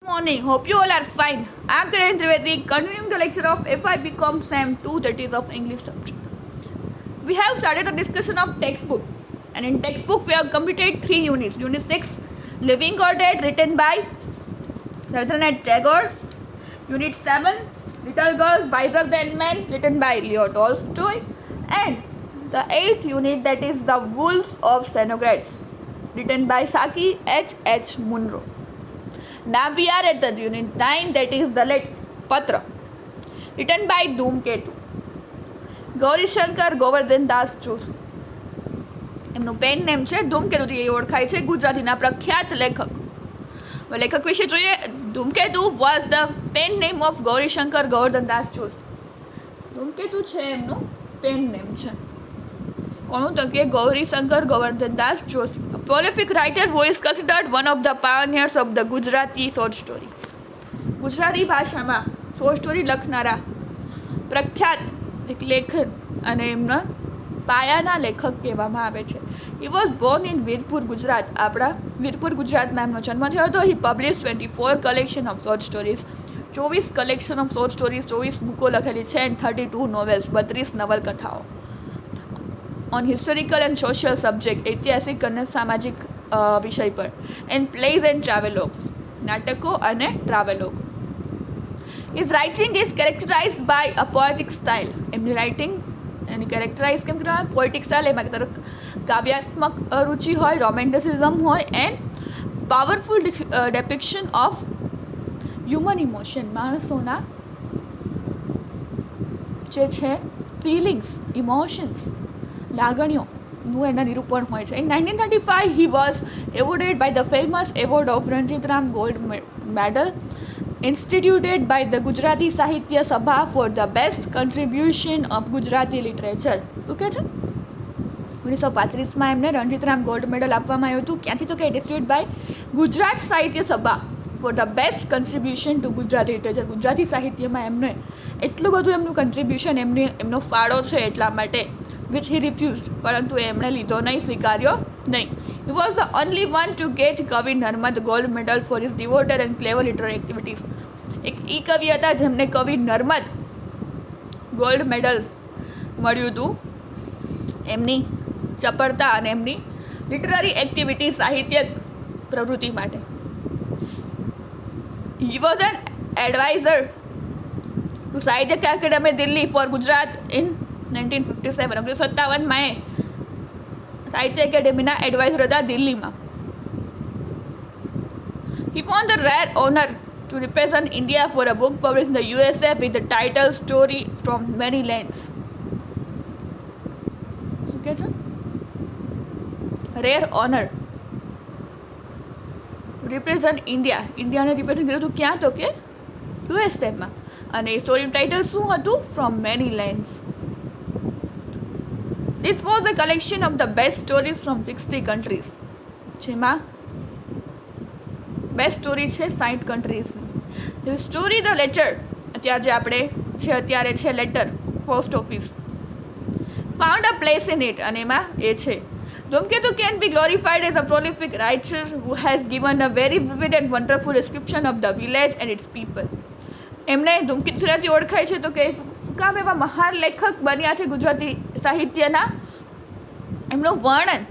Morning, hope you all are fine. I am Kiran Trivedi, continuing the lecture of FI BCom SAM 2, that is of English subject. We have started the discussion of textbook, and in textbook we have completed 3 units. Unit 6, Living or Dead, written by Rabindranath Tagore. Unit 7, Little Girls Wiser Than Men, written by Leo Tolstoy. And the 8th unit, that is The Wolves of Cenogrades, written by Saki H. Munro. Now we are at the unit 9, that is the Patra, written by Dhumketu. Gaurishankar Govardhan Das Joshi, એમનું pen name છે ધૂમકેતુથી ઓળખાય છે, ગુજરાતીના પ્રખ્યાત લેખક વિશે જોઈએ. Dhumketu was the pen name of Gaurishankar Govardhan Das Joshi. Dhumketu છે એમનું પેન નેમ છે. કોનું? તો કે Gaurishankar Govardhan Das Joshi, a prolific writer who is considered one of the pioneers of the Gujarati short story. Gujarati ભાષામાં શોર્ટ સ્ટોરી લખનારા પ્રખ્યાત એક લેખક અને એમના પાયાના લેખક કહેવામાં આવે છે. He was born in Virpur, Gujarat. આપણા વીરપુર ગુજરાતમાં એમનો જન્મ થયો હતો. He publish 24 collection of short stories, 24 collection of short stories, 24 બુકો લખેલી છે, એન્ડ 32 નોવેલ્સ, 32 નવલકથાઓ on historical and social subject, ઐતિહાસિક અને સામાજિક વિષય પર, એન્ડ પ્લેઝ એન્ડ ટ્રાવેલોગ, નાટકો અને ટ્રાવેલોગ. His writing is characterized by a poetic style. એમની રાઇટિંગ એની કેરેક્ટરાઇઝ કેમ કરવામાં? પોએટિક સ્ટાઇલ, એમાં તરફ કાવ્યાત્મક રુચિ હોય, રોમેન્ટિસિઝમ હોય, and powerful depiction of human emotion, માણસોના જે છે ફિલિંગ્સ, ઇમોશન્સ, લાગણીઓનું એના નિરૂપણ હોય છે. In 1935 he was awarded by the famous award of Ranjit Ram Gold Medal instituted by the Gujarati Sahitya Sabha for the best contribution of Gujarati literature. શું કહે છે? 1935માં એમને રણજીતરામ ગોલ્ડ મેડલ આપવામાં આવ્યું હતું. ક્યાંથી? તો કે distribute by Gujarat Sahitya Sabha for the best contribution to Gujarati literature. Gujarati સાહિત્યમાં એમને એટલું બધું એમનું કન્ટ્રીબ્યુશન, એમનો ફાળો છે એટલા માટે, વિચ હી રિફ્યુઝડ, પરંતુ એમણે લીધો નહીં, સ્વીકાર્યો નહીં. He was the only one to get કવિ Narmad gold medal for his devoted and clever literary activities. એક ઈ કવિ હતા જેમને કવિ નર્મદ ગોલ્ડ મેડલ્સ મળ્યું હતું એમની ચપળતા અને એમની લિટરરી એક્ટિવિટી, સાહિત્યિક પ્રવૃત્તિ માટે. He was an advisor to સાહિત્ય academy Delhi for Gujarat in 1957. 1957માં એ સાહિત્ય એકેડેમીના એડવાઇઝર હતા દિલ્હીમાં. He won the rare honor to represent India for a book published in the USA with the title Story from Many Lands. શું કહે છે? Rare honour represent India, ઇન્ડિયાને represent કર્યું હતું ક્યાં? તો કે યુએસએમાં. અને એ સ્ટોરીનું ટાઇટલ શું હતું? From many lands. This was a collection of the best stories from 60 countries. જેમાં બેસ્ટ સ્ટોરી છે 60 કન્ટ્રીઝની. The story, the letter, અત્યારે છે letter, post office, found a place in it, અને એમાં એ છે. Dhumketu can be glorified as a prolific writer who has given a very vivid and wonderful description of the village and its people. એમને ધૂમકેતુથી ઓળખાય છે તો કે કામ એવા મહાન લેખક બન્યા છે ગુજરાતી સાહિત્યના. એમનું વર્ણન,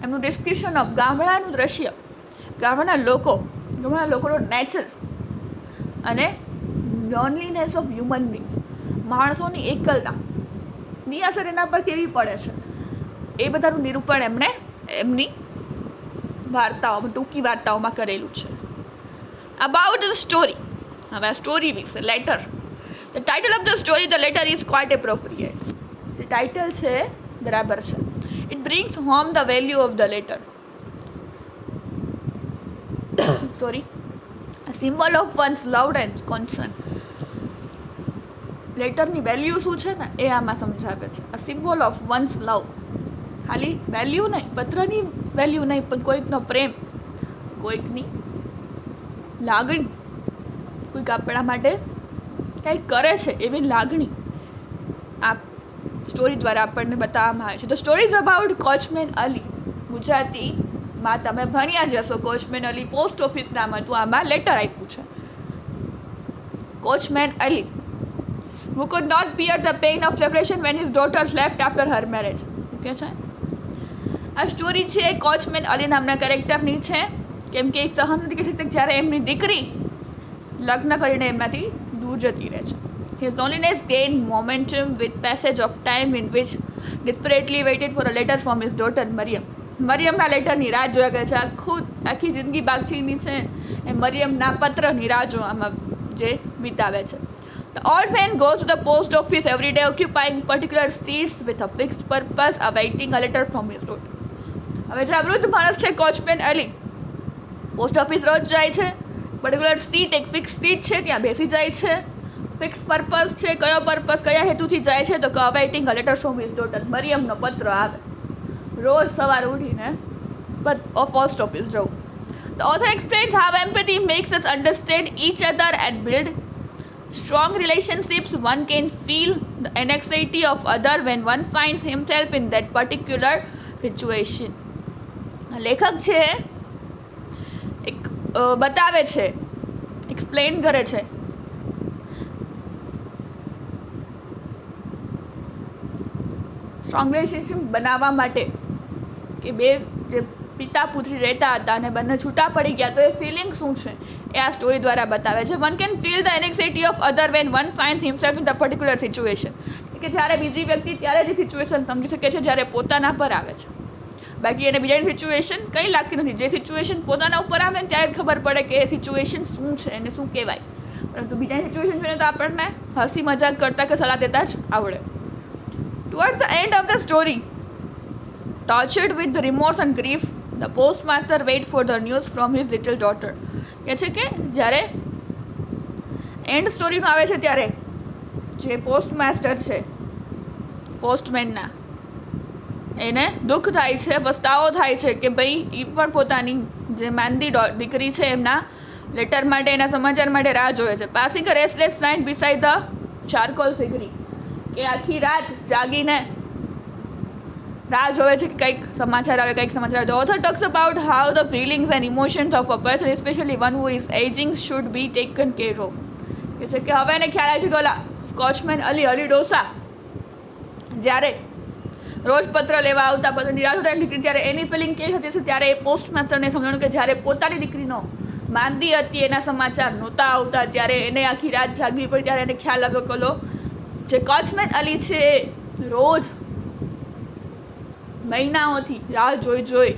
એમનું ડિસ્ક્રિપ્શન ઓફ ગામડાનું દ્રશ્ય, ગામડાના લોકોનો નેચર અને લોનલીનેસ ઓફ હ્યુમન બીંગ્સ, માણસોની એકલતાની અસર એના પર કેવી પડે છે, એ બધાનું નિરૂપણ એમણે એમની વાર્તાઓમાં, ટૂંકી વાર્તાઓમાં કરેલું છે. અબાઉટ ધ સ્ટોરી, હવે આ સ્ટોરી વિશે, letter. The title of the story, the letter, is quite appropriate. જે ટાઇટલ છે બરાબર છે. It brings home the value of the letter. Sorry. A symbol of one's love and concern. લેટરની value શું છે ને એ આમાં સમજાવે છે. A symbol of one's love. ખાલી વેલ્યુ નહીં, પત્રની વેલ્યુ નહીં, પણ કોઈકનો પ્રેમ, કોઈકની લાગણી, કોઈક આપણા માટે કંઈક કરે છે એવી લાગણી આ સ્ટોરી દ્વારા આપણને બતાવવામાં આવે છે. The story is about coachman Ali. ગુજરાતીમાં તમે ભણ્યા જશો, કોચમેન અલી પોસ્ટ ઓફિસ નામ હતું, આમાં લેટર આપ્યું છે. coachman Ali, who could not bear the pain of separation when his daughters left after her marriage. Okay છે આ સ્ટોરી છે કોચમેન અલી નામના કેરેક્ટરની છે, કેમ કે એ સહન નથી કરી શકતા જ્યારે એમની દીકરી લગ્ન કરીને એમનાથી દૂર જતી રહે છે. His loneliness gained momentum with passage of time, in which desperately waited for a letter from his daughter Mariam. મરિયમના લેટરની રાહ જોયા કરે છે. આખી જિંદગી બાગચીની છે એ મરિયમના પત્રની રાહ જોવામાં જે વિતાવે છે. The old man goes to the post office every day, occupying particular seats with a fixed purpose, awaiting a letter from his daughter. હવે જે વૃદ્ધ માણસ છે કોચમેન અલી પોસ્ટ ઓફિસ રોજ જાય છે, પર્ટિક્યુલર સીટ એક ફિક્સ સીટ છે ત્યાં બેસી જાય છે. ફિક્સ પર્પઝ છે, કયો પર્પઝ કયા હેતુથી જાય છે તો awaiting a letter from his daughter. મરિયમનો પત્ર આવે રોજ સવારે ઉઠીને પોસ્ટ ઓફિસ જવું. The author explains how empathy makes us understand each other and build strong relationships. One can feel the anxiety of other when one finds himself in that particular situation. લેખક છે એક બતાવે છે, explain કરે છે strong relationship બનાવવા માટે કે બે જે પિતા પુત્રી રહેતા હતા અને બંને છૂટા પડી ગયા તો એ ફિલિંગ શું છે એ આ સ્ટોરી દ્વારા બતાવે છે. One can feel the anxiety of other when one find himself in the particular situation, કે જ્યારે બીજી વ્યક્તિ ત્યારે જ સિચ્યુએશન સમજી શકે છે જ્યારે પોતાના પર આવે છે. બાકી એને બીજાની સિચ્યુએશન કંઈ લાગતી નથી. જે સિચ્યુએશન પોતાના ઉપર આવે ને ત્યારે જ ખબર પડે કે એ સિચ્યુએશન શું છે એને શું કહેવાય, પરંતુ બીજાની સિચ્યુએશન જોઈએ તો આપણને હસી મજાક કરતાં કે સલાહ દેતા જ આવડે. Towards the end of the story, tortured with remorse and grief, the postmaster waits for the news from his little daughter. કહે છે કે જ્યારે એન્ડ સ્ટોરીનું આવે છે ત્યારે જે પોસ્ટમાસ્ટર છે પોસ્ટમેનના એને દુઃખ થાય છે, પસ્તાવો થાય છે કે ભાઈ એ પણ પોતાની જે માંદી દીકરી છે એમના લેટર માટે, એના સમાચાર માટે રાહ જોવે છે. Passing a restless night beside the charcoal sigri, કે આખી રાત જાગીને રાહ જોવે છે કે કંઈક સમાચાર આવે, કંઈક સમાચાર આવે. The author talks about how the feelings and emotions of a person, especially one who is aging, should be taken care of. કે છે કે હવે એને ખ્યાલ આવે છે કે ઓલા કોચમેન અલી ડોસા જ્યારે રોજ પત્ર લેવા આવતા, પત્રની રાહ જોતા દીકરી, ત્યારે એની ફિલિંગ કેવી હતી છે ત્યારે એ પોસ્ટમાસ્ટરને સમજાણું કે જ્યારે પોતાની દીકરીનો માંદી હતી, એના સમાચાર નહોતા આવતા, ત્યારે એને આખી રાત જાગવી પડી. ત્યારે એને ખ્યાલ આવ્યો કે ઓલો જે કોચમેન અલી છે રોજ મહિનાઓથી રાહ જોઈ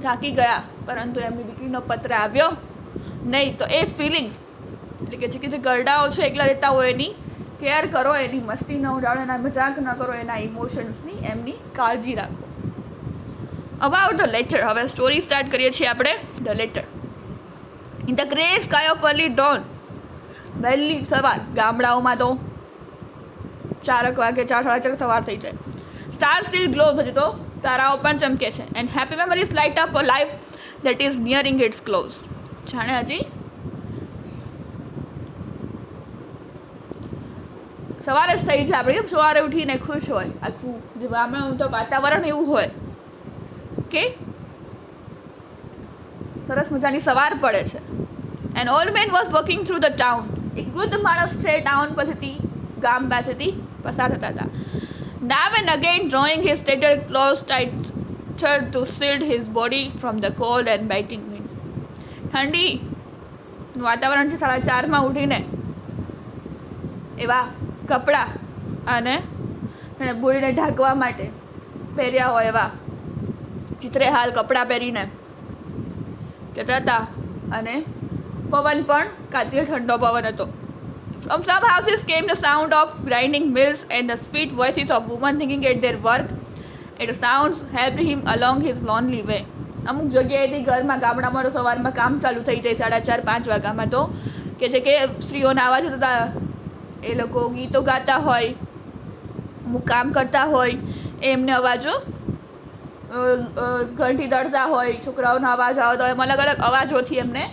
થાકી ગયા, પરંતુ એમની દીકરીનો પત્ર આવ્યો નહીં. તો એ ફિલિંગ્સ એટલે કે જે ગરડાઓ છે એકલા રહેતા હોય એની કેર કરો, એની મસ્તી ન ઉડાડો, એના મજાક ન કરો, એના ઇમોશન્સની એમની કાળજી રાખો. અબાઉટ ધ લેટર, હવે સ્ટોરી સ્ટાર્ટ કરીએ છીએ આપણે. The letter. In the grey sky of early Don, વહેલી સવાર, ગામડાઓમાં તો 4 વાગે 4:30 સવાર થઈ જાય. સ્ટાર સ્ટીલ ગ્લોઝ, હજુ તો તારાઓ પણ ચમકે છે. And happy memories light up a life that is nearing its close. જાણે હજી સવારે જ થઈ છે. આપણે સવારે ઉઠીને ખુશ હોય, આખું ગામડાનું તો વાતાવરણ એવું હોય કે સરસ મજાની સવાર પડે છે. An old man was walking through the town, એક વૃદ્ધ માણસ છે ટાઉન પાસેથી, ગામ પાસેથી પસાર થતા હતા. Now and again drawing his tattered clothes tighter to shield his body from the cold and biting wind. ઠંડીનું વાતાવરણ છે. 4:30 ઉઠીને એવા કપડાં અને બોડીને ઢાંકવા માટે પહેર્યા હોય એવા ચિત્રેહાલ કપડાં પહેરીને જતા હતા, અને પવન પણ કાતિલ ઠંડો પવન હતો. From some houses came the sound of grinding mills and the sweet voices of women thinking at their work. It sounds helped him along his lonely way. અમુક જગ્યાએથી ઘરમાં ગામડામાં તો સવારમાં કામ ચાલુ થઈ જાય 4:30-5 વાગ્યામાં, તો કે છે કે સ્ત્રીઓના અવાજ થતા એ લોકો ગીતો ગાતા હોય, અમુક કામ કરતા હોય, એમને અવાજો ઘંટી દળતા હોય, છોકરાઓના અવાજ આવતા હોય, અલગ અલગ અવાજોથી એમને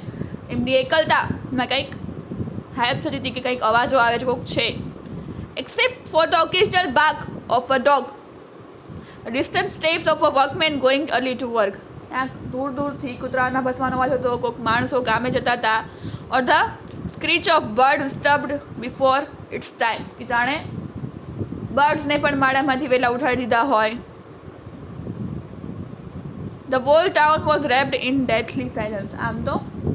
એમની એકલતામાં કંઈક હેલ્પ થતી હતી કે કંઈક અવાજો આવે છે, કોઈક છે. Except for the occasional bark of a dog, distant steps of a workman going early to work. ક્યાંક દૂરથી કૂતરાના ભસવાનો અવાજ હતો, કોઈક માણસો કામે જતા હતા. Or the screech of bird stubbed before its time, કે જાણે બર્ડ્સને પણ માળામાંથી વહેલા ઉઠાડી દીધા હોય. The whole town was wrapped in deathly silence. આમ તો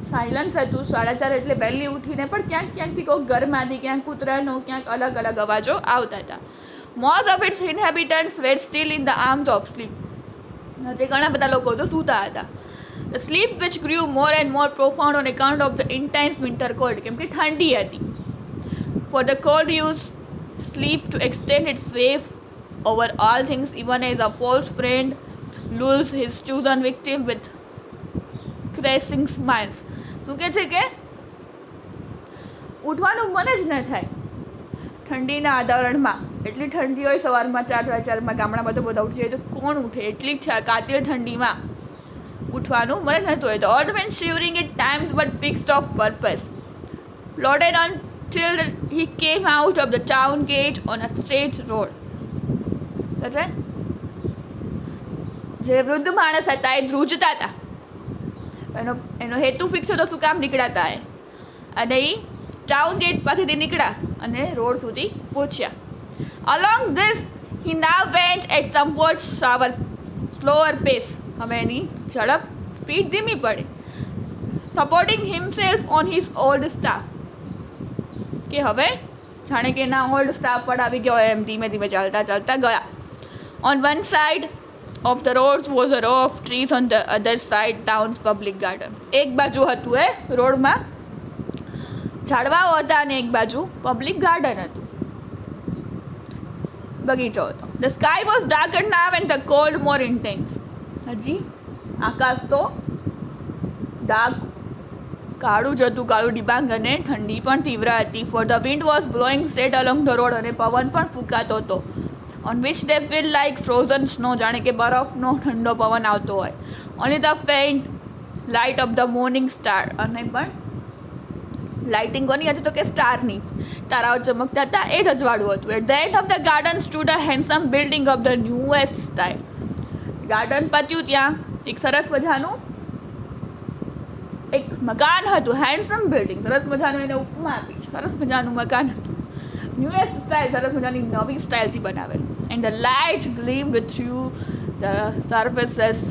સાયલન્સ હતું, 4:30 એટલે વહેલી ઉઠીને પણ ક્યાંકથી કોઈ ઘરમાંથી ક્યાંક કૂતરાનો ક્યાંક અલગ અલગ અવાજો આવતા હતા. Most of its inhabitants were still in the arms of sleep. હજી ઘણા બધા લોકો તો સૂતા હતા. The sleep which grieve more and more profound on account of the intense winter cold, કેમ કે ઠંડી હતી. For the cold use sleep to extend its wave over all things even as a false friend lose his chosen victim with crashing smiles. શું કહે છે કે ઉઠવાનું મન જ ન થાય ઠંડીના વાતાવરણમાં. એટલી ઠંડી હોય, સવારમાં 4:30 ગામડામાં તો બધા ઉઠી જાય, તો કોણ ઉઠે? એટલી કાતિલ ઠંડીમાં ઉઠવાનું મન જ નહોતું હોય. The old man shivering at times but fixed of purpose plodded on till he came out of the town gate on a straight road. કહે જે વૃદ્ધ માણસ હતા એ ધ્રુજતા હતા. એનો હેતુ ફિક્સ હતો, શું કામ નીકળ્યા હતા એ, અને એ ટાઉન ગેટ પાસેથી નીકળ્યા અને રોડ સુધી પહોંચ્યા. Along this he now went at somewhat slower pace. હવે એની ઝડપ સ્પીડ ધીમી પડી. Supporting himself on his old staff, કે હવે જાણે કે એના ઓલ્ડ સ્ટાફ પર આવી ગયો એમ ધીમે ધીમે ચાલતા ગયા. On one side of the roads was a row of trees, on the other side town's public garden. એક બાજુ હતું એ રોડમાં ઝાડવાઓ હતા અને એક બાજુ પબ્લિક ગાર્ડન હતું, બગીચો હતો. The sky was darker now and the cold more intense. હજી આકાશ તો ડાર્ક, કાળું જ હતું, કાળું ડિબાંગ, અને ઠંડી પણ તીવ્ર હતી. For the wind was blowing straight along the road, અને પવન પણ ફૂંકાતો હતો. On which they feel like frozen snow, જાણે કે બરફનો ઠંડો પવન આવતો હોય. Only the faint light of the morning star, અને પણ લાઇટિંગ કોની હતી તો કે સ્ટારની, તારાઓ ચમકતા હતા, એ જ અજવાળું હતું. At the end of the garden stood a handsome building of the newest style. Garden પત્યું, ત્યાં એક સરસ મજાનું એક મકાન હતું. હેન્ડસમ બિલ્ડિંગ, સરસ મજાનું એને ઉપમા આપી, સરસ મજાનું મકાન હતું. ન્યુએસ્ટ સ્ટાઇલ, સરસ મજાની નવી સ્ટાઇલથી બનાવેલું. And the light gleamed through the surfaces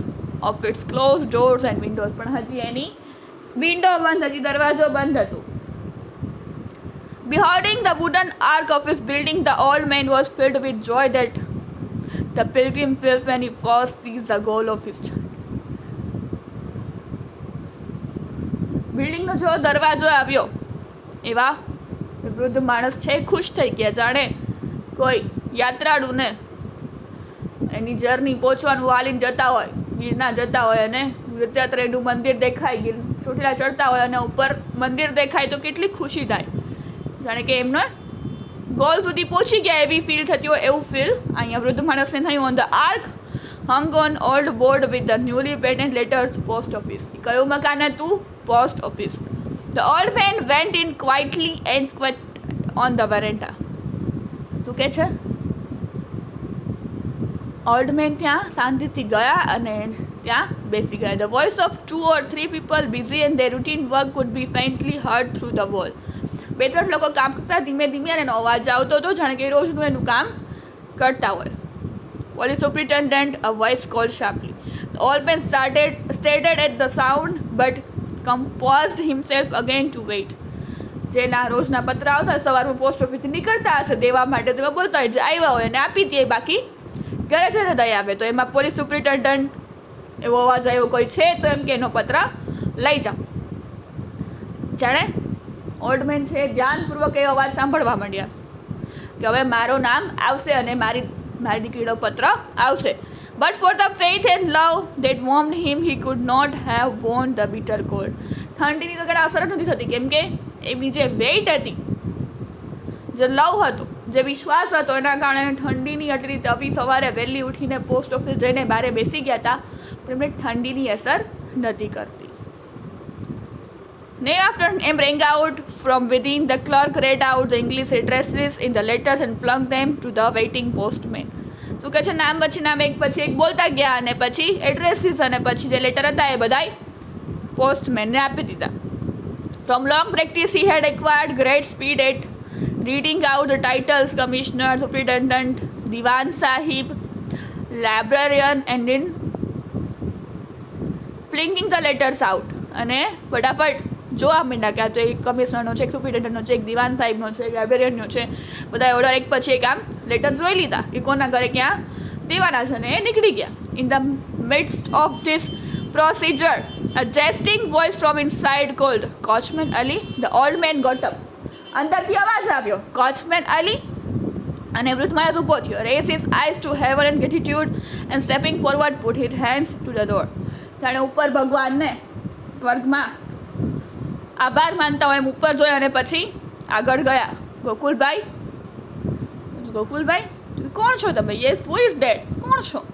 of its close doors and windows. પણ હજી એની વિન્ડો બંધ હતી, દરવાજો બંધ હતો. Beholding the wooden arch of his building, the old man was filled with joy that the pilgrim felt when he first sees the goal of his journey. બિલ્ડિંગનો જો દરવાજો આવ્યો, એવા વૃદ્ધ માણસ છે ખુશ થઈ ગયા, જાણે કોઈ યાત્રાળુને એની જર્ની પહોંચવાનું વાલીને જતા હોય, ગિરનાર જતા હોય અને દત્તાત્રેયનું મંદિર દેખાય, ચોટીલા ચડતા હોય અને ઉપર મંદિર દેખાય તો કેટલી ખુશી થાય, જાણે કે એમને ગોલ સુધી પહોંચી ગયા એવી ફીલ થતી હોય. એવું ફીલ અહીંયા વૃદ્ધ માણસને થયું. On the arc hung on old board with the newly painted letters post office. કયું મકાન હતું? Post office. The old man went in quietly and squat on the veranda. શું કહે છે? ઓલ્ડ મેન ત્યાં શાંતિથી ગયા અને ત્યાં બેસી ગયા. The voice of 2 or 3 people busy in their routine work could be faintly heard through the wall. 2-3 લોકો કામ કરતા ધીમે ધીમે અને એનો અવાજ આવતો હતો, જાણે કે રોજનું એનું કામ કરતા હોય. Police superintendent, a voice called sharply. The old man stared at the sound but composed himself again to wait. જેના રોજના પત્ર આવતા, સવારમાં પોસ્ટ ઓફિસથી નીકળતા હશે દેવા માટે, તો એમાં બોલતા હોય જે આવ્યા હોય એને આપી દે, બાકી ઘરે જઈને દઈ આવે. તો એમાં પોલીસ સુપ્રિન્ટેન્ડન્ટ એવો અવાજ આવ્યો કોઈ છે તો એમ કે એનો પત્ર લઈ જાઓ. જાણે ઓલ્ડ મેન છે ધ્યાનપૂર્વક એ અવાજ સાંભળવા માંડ્યા કે હવે મારું નામ આવશે અને મારી દીકરીનો પત્ર આવશે. But for the faith and love that warmed him, he could not have borne the bitter cold. ઠંડીની તો કંઈ અસર જ નથી થતી, કેમ કે એમની જે વેઇટ હતી, જે લવ હતું, જે વિશ્વાસ હતો, એના કારણે ઠંડીની આટલી તવી સવારે વહેલી ઉઠીને પોસ્ટ ઓફિસ જઈને બહાર બેસી ગયા હતા, પણ એમને ઠંડીની અસર નથી કરતી. Day after him rang out from within. The clerk read out the English addresses in the letters and flung them to the waiting postman. શું કહે છે? નામ પછી નામ એક પછી એક બોલતા ગયા અને પછી એડ્રેસીસ અને પછી જે લેટર હતા એ બધાય પોસ્ટમેનને આપી દીધા. From long practice, he had acquired great speed at reading out the titles Commissioner, Superintendent, Diwan Sahib, Librarian, and in flinging the letters out. અને ફટાફટ જોવા માંડ્યા કે આ તો એક કમિશનરનો છે, એક સુપ્રિન્ટેન્ડન્ટનો છે, એક દિવાન સાહેબનો છે, એક લાઇબ્રેરિયનનો છે. બધા ઓર્ડર એક પછી એક આમ લેટર જોઈ લીધા કે કોના ઘરે ક્યાં દેવાના છે ને એ નીકળી ગયા. In the midst of this procedure, a jesting voice from inside called, "Coachman Ali." The old man got up. અંદરથી અવાજ આવ્યો, "Coachman Ali." અને વૃદ્ધ માણસ ઊભો થયો, raised his eyes to heaven in gratitude and stepping forward put his hands to the door. જાણે ઉપર ભગવાનને સ્વર્ગમાં આભાર માનતા હોય એમ ઉપર જોયા અને પછી આગળ ગયા. ગોકુલભાઈ કોણ છો તમે? Yes, who is that? કોણ છો?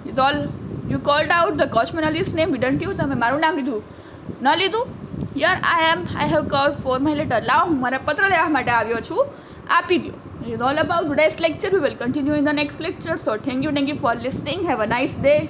Is all you cold out the coachman Ali's name, didn't you? તમે મારું નામ લીધું? ન લીધું? Year I have called for my letter. લાવ, હું મારા પત્ર લેવા માટે આવ્યો છું, આપી દો. Is all about today's lecture. We will continue in the next lecture. So thank you for listening. Have a nice day.